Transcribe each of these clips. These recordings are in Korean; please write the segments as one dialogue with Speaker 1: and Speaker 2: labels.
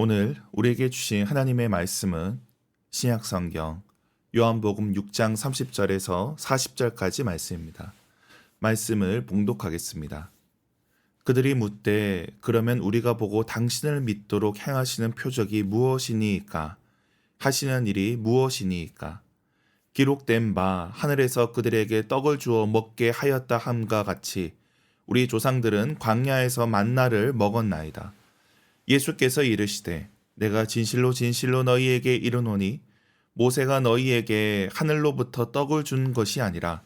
Speaker 1: 오늘 우리에게 주신 하나님의 말씀은 신약성경 요한복음 6장 30절에서 40절까지 말씀입니다. 말씀을 봉독하겠습니다. 그들이 묻되 그러면 우리가 보고 당신을 믿도록 행하시는 표적이 무엇이니이까? 하시는 일이 무엇이니이까? 기록된 바 하늘에서 그들에게 떡을 주어 먹게 하였다 함과 같이 우리 조상들은 광야에서 만나를 먹었나이다. 예수께서 이르시되 내가 진실로 진실로 너희에게 이르노니 모세가 너희에게 하늘로부터 떡을 준 것이 아니라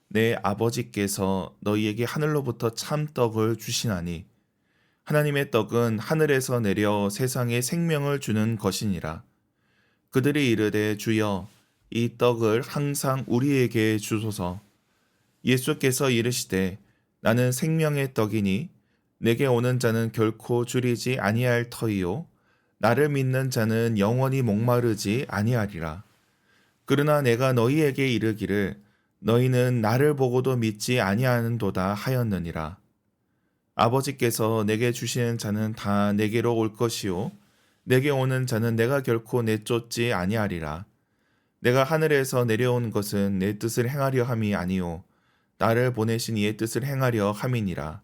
Speaker 1: 내 아버지께서 너희에게 하늘로부터 참 떡을 주시나니 하나님의 떡은 하늘에서 내려 세상에 생명을 주는 것이니라. 그들이 이르되 주여 이 떡을 항상 우리에게 주소서. 예수께서 이르시되 나는 생명의 떡이니 내게 오는 자는 결코 줄이지 아니할 터이요 나를 믿는 자는 영원히 목마르지 아니하리라. 그러나 내가 너희에게 이르기를 너희는 나를 보고도 믿지 아니하는도다 하였느니라. 아버지께서 내게 주시는 자는 다 내게로 올 것이요 내게 오는 자는 내가 결코 내쫓지 아니하리라. 내가 하늘에서 내려온 것은 내 뜻을 행하려 함이 아니요 나를 보내신 이의 뜻을 행하려 함이니라.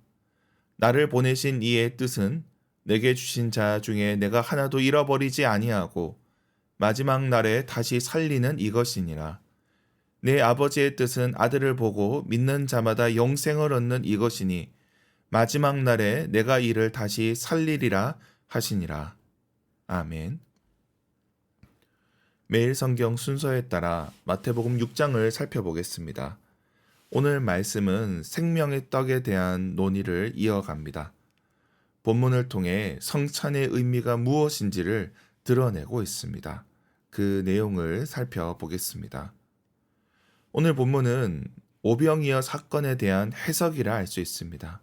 Speaker 1: 나를 보내신 이의 뜻은 내게 주신 자 중에 내가 하나도 잃어버리지 아니하고 마지막 날에 다시 살리는 이것이니라. 내 아버지의 뜻은 아들을 보고 믿는 자마다 영생을 얻는 이것이니 마지막 날에 내가 이를 다시 살리리라 하시니라. 아멘. 매일 성경 순서에 따라 마태복음 6장을 살펴보겠습니다. 오늘 말씀은 생명의 떡에 대한 논의를 이어갑니다. 본문을 통해 성찬의 의미가 무엇인지를 드러내고 있습니다. 그 내용을 살펴보겠습니다. 오늘 본문은 오병이어 사건에 대한 해석이라 할 수 있습니다.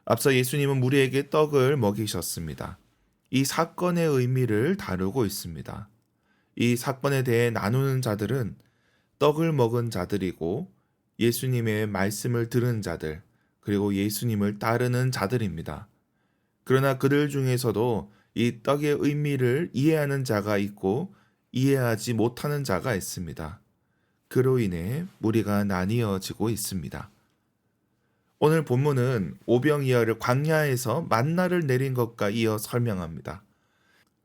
Speaker 1: 앞서 예수님은 무리에게 떡을 먹이셨습니다. 이 사건의 의미를 다루고 있습니다. 이 사건에 대해 나누는 자들은 떡을 먹은 자들이고 예수님의 말씀을 들은 자들, 그리고 예수님을 따르는 자들입니다. 그러나 그들 중에서도 이 떡의 의미를 이해하는 자가 있고 이해하지 못하는 자가 있습니다. 그로 인해 무리가 나뉘어지고 있습니다. 오늘 본문은 오병이어를 광야에서 만나를 내린 것과 이어 설명합니다.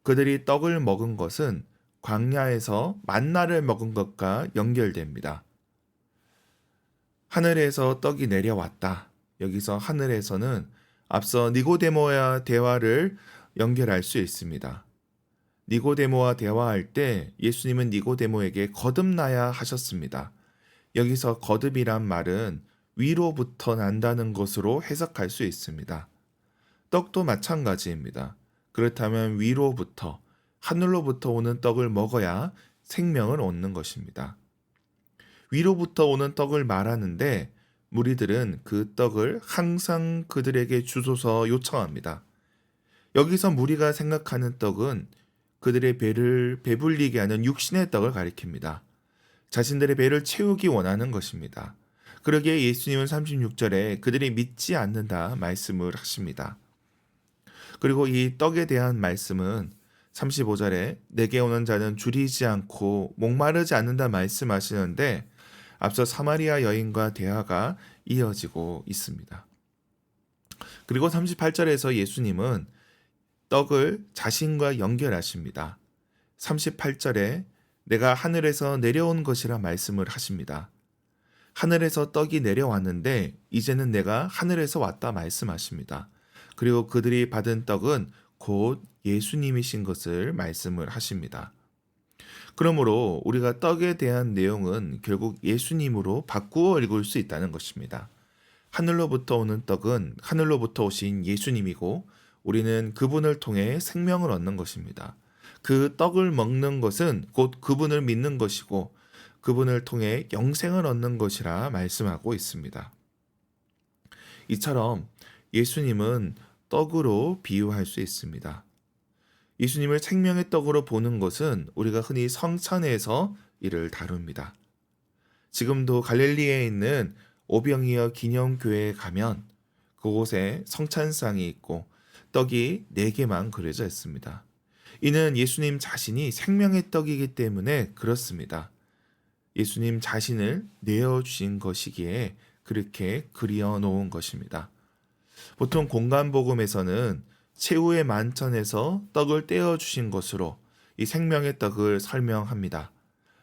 Speaker 1: 그들이 떡을 먹은 것은 광야에서 만나를 먹은 것과 연결됩니다. 하늘에서 떡이 내려왔다. 여기서 하늘에서는 앞서 니고데모와 대화를 연결할 수 있습니다. 니고데모와 대화할 때 예수님은 니고데모에게 거듭나야 하셨습니다. 여기서 거듭이란 말은 위로부터 난다는 것으로 해석할 수 있습니다. 떡도 마찬가지입니다. 그렇다면 위로부터, 하늘로부터 오는 떡을 먹어야 생명을 얻는 것입니다. 위로부터 오는 떡을 말하는데 무리들은 그 떡을 항상 그들에게 주소서 요청합니다. 여기서 무리가 생각하는 떡은 그들의 배를 배불리게 하는 육신의 떡을 가리킵니다. 자신들의 배를 채우기 원하는 것입니다. 그러기에 예수님은 36절에 그들이 믿지 않는다 말씀을 하십니다. 그리고 이 떡에 대한 말씀은 35절에 내게 오는 자는 줄이지 않고 목마르지 않는다 말씀하시는데 앞서 사마리아 여인과 대화가 이어지고 있습니다. 그리고 38절에서 예수님은 떡을 자신과 연결하십니다. 38절에 내가 하늘에서 내려온 것이라 말씀을 하십니다. 하늘에서 떡이 내려왔는데 이제는 내가 하늘에서 왔다 말씀하십니다. 그리고 그들이 받은 떡은 곧 예수님이신 것을 말씀을 하십니다. 그러므로 우리가 떡에 대한 내용은 결국 예수님으로 바꾸어 읽을 수 있다는 것입니다. 하늘로부터 오는 떡은 하늘로부터 오신 예수님이고 우리는 그분을 통해 생명을 얻는 것입니다. 그 떡을 먹는 것은 곧 그분을 믿는 것이고 그분을 통해 영생을 얻는 것이라 말씀하고 있습니다. 이처럼 예수님은 떡으로 비유할 수 있습니다. 예수님을 생명의 떡으로 보는 것은 우리가 흔히 성찬에서 이를 다룹니다. 지금도 갈릴리에 있는 오병이어 기념교회에 가면 그곳에 성찬상이 있고 떡이 4개만 그려져 있습니다. 이는 예수님 자신이 생명의 떡이기 때문에 그렇습니다. 예수님 자신을 내어주신 것이기에 그렇게 그리어 놓은 것입니다. 보통 공간복음에서는 최후의 만찬에서 떡을 떼어주신 것으로 이 생명의 떡을 설명합니다.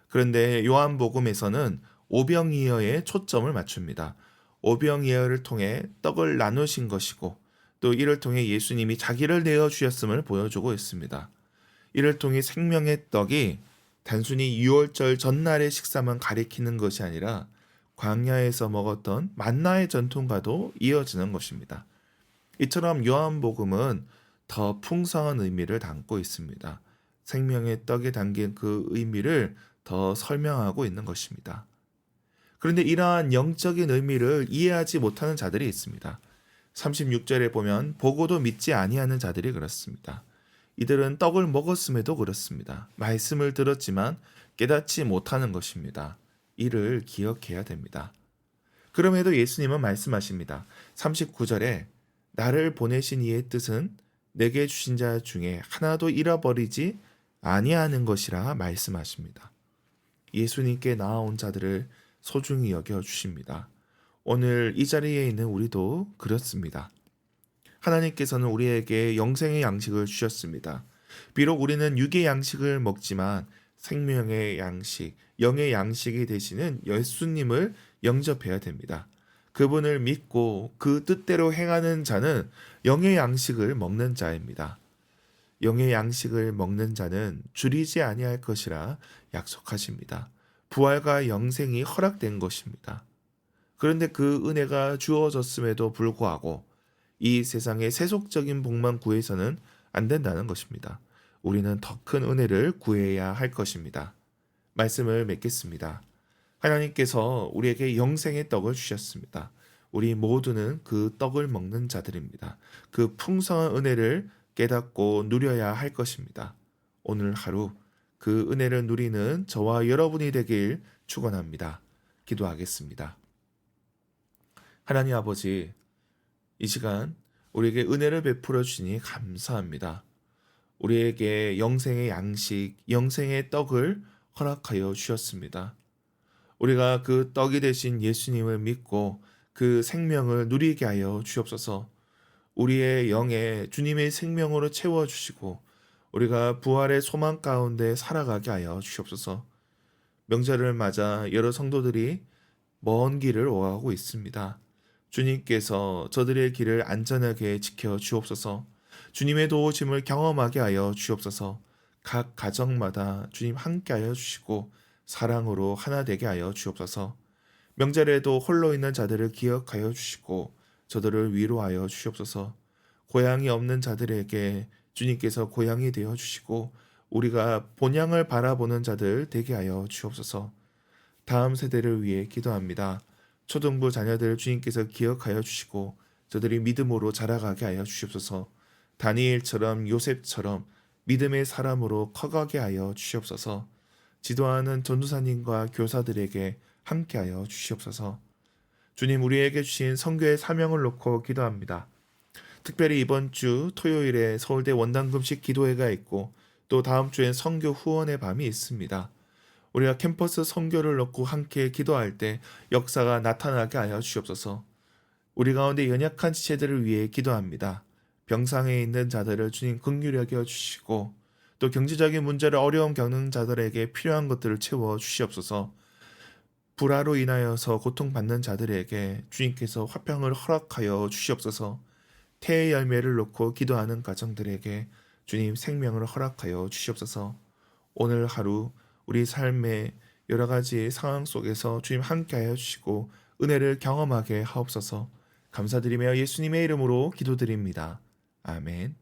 Speaker 1: 그런데 요한복음에서는 오병이어에 초점을 맞춥니다. 오병이어를 통해 떡을 나누신 것이고 또 이를 통해 예수님이 자기를 내어주셨음을 보여주고 있습니다. 이를 통해 생명의 떡이 단순히 유월절 전날의 식사만 가리키는 것이 아니라 광야에서 먹었던 만나의 전통과도 이어지는 것입니다. 이처럼 요한복음은 더 풍성한 의미를 담고 있습니다. 생명의 떡에 담긴 그 의미를 더 설명하고 있는 것입니다. 그런데 이러한 영적인 의미를 이해하지 못하는 자들이 있습니다. 36절에 보면 보고도 믿지 아니하는 자들이 그렇습니다. 이들은 떡을 먹었음에도 그렇습니다. 말씀을 들었지만 깨닫지 못하는 것입니다. 이를 기억해야 됩니다. 그럼에도 예수님은 말씀하십니다. 39절에 나를 보내신 이의 뜻은 내게 주신 자 중에 하나도 잃어버리지 아니하는 것이라 말씀하십니다. 예수님께 나아온 자들을 소중히 여겨 주십니다. 오늘 이 자리에 있는 우리도 그렇습니다. 하나님께서는 우리에게 영생의 양식을 주셨습니다. 비록 우리는 육의 양식을 먹지만 생명의 양식, 영의 양식이 되시는 예수님을 영접해야 됩니다. 그분을 믿고 그 뜻대로 행하는 자는 영의 양식을 먹는 자입니다. 영의 양식을 먹는 자는 줄이지 아니할 것이라 약속하십니다. 부활과 영생이 허락된 것입니다. 그런데 그 은혜가 주어졌음에도 불구하고 이 세상의 세속적인 복만 구해서는 안 된다는 것입니다. 우리는 더 큰 은혜를 구해야 할 것입니다. 말씀을 맺겠습니다. 하나님께서 우리에게 영생의 떡을 주셨습니다. 우리 모두는 그 떡을 먹는 자들입니다. 그 풍성한 은혜를 깨닫고 누려야 할 것입니다. 오늘 하루 그 은혜를 누리는 저와 여러분이 되길 축원합니다. 기도하겠습니다. 하나님 아버지, 이 시간 우리에게 은혜를 베풀어 주시니 감사합니다. 우리에게 영생의 양식, 영생의 떡을 허락하여 주셨습니다. 우리가 그 떡이 되신 예수님을 믿고 그 생명을 누리게 하여 주옵소서. 우리의 영에 주님의 생명으로 채워주시고 우리가 부활의 소망 가운데 살아가게 하여 주옵소서. 명절을 맞아 여러 성도들이 먼 길을 오가고 있습니다. 주님께서 저들의 길을 안전하게 지켜 주옵소서. 주님의 도우심을 경험하게 하여 주옵소서. 각 가정마다 주님 함께 하여 주시고 사랑으로 하나 되게 하여 주옵소서. 명절에도 홀로 있는 자들을 기억하여 주시고 저들을 위로하여 주옵소서. 고향이 없는 자들에게 주님께서 고향이 되어 주시고 우리가 본향을 바라보는 자들 되게 하여 주옵소서. 다음 세대를 위해 기도합니다. 초등부 자녀들 주님께서 기억하여 주시고 저들이 믿음으로 자라가게 하여 주옵소서. 다니엘처럼 요셉처럼 믿음의 사람으로 커가게 하여 주시옵소서. 지도하는 전도사님과 교사들에게 함께하여 주시옵소서. 주님, 우리에게 주신 선교의 사명을 놓고 기도합니다. 특별히 이번 주 토요일에 서울대 원당금식 기도회가 있고 또 다음 주엔 선교 후원의 밤이 있습니다. 우리가 캠퍼스 선교를 놓고 함께 기도할 때 역사가 나타나게 하여 주시옵소서. 우리 가운데 연약한 지체들을 위해 기도합니다. 병상에 있는 자들을 주님 긍휼히 여겨 주시고 또 경제적인 문제를 어려움 겪는 자들에게 필요한 것들을 채워 주시옵소서. 불화로 인하여서 고통받는 자들에게 주님께서 화평을 허락하여 주시옵소서. 태의 열매를 놓고 기도하는 가정들에게 주님 생명을 허락하여 주시옵소서. 오늘 하루 우리 삶의 여러 가지 상황 속에서 주님 함께하여 주시고 은혜를 경험하게 하옵소서. 감사드리며 예수님의 이름으로 기도드립니다. 아멘.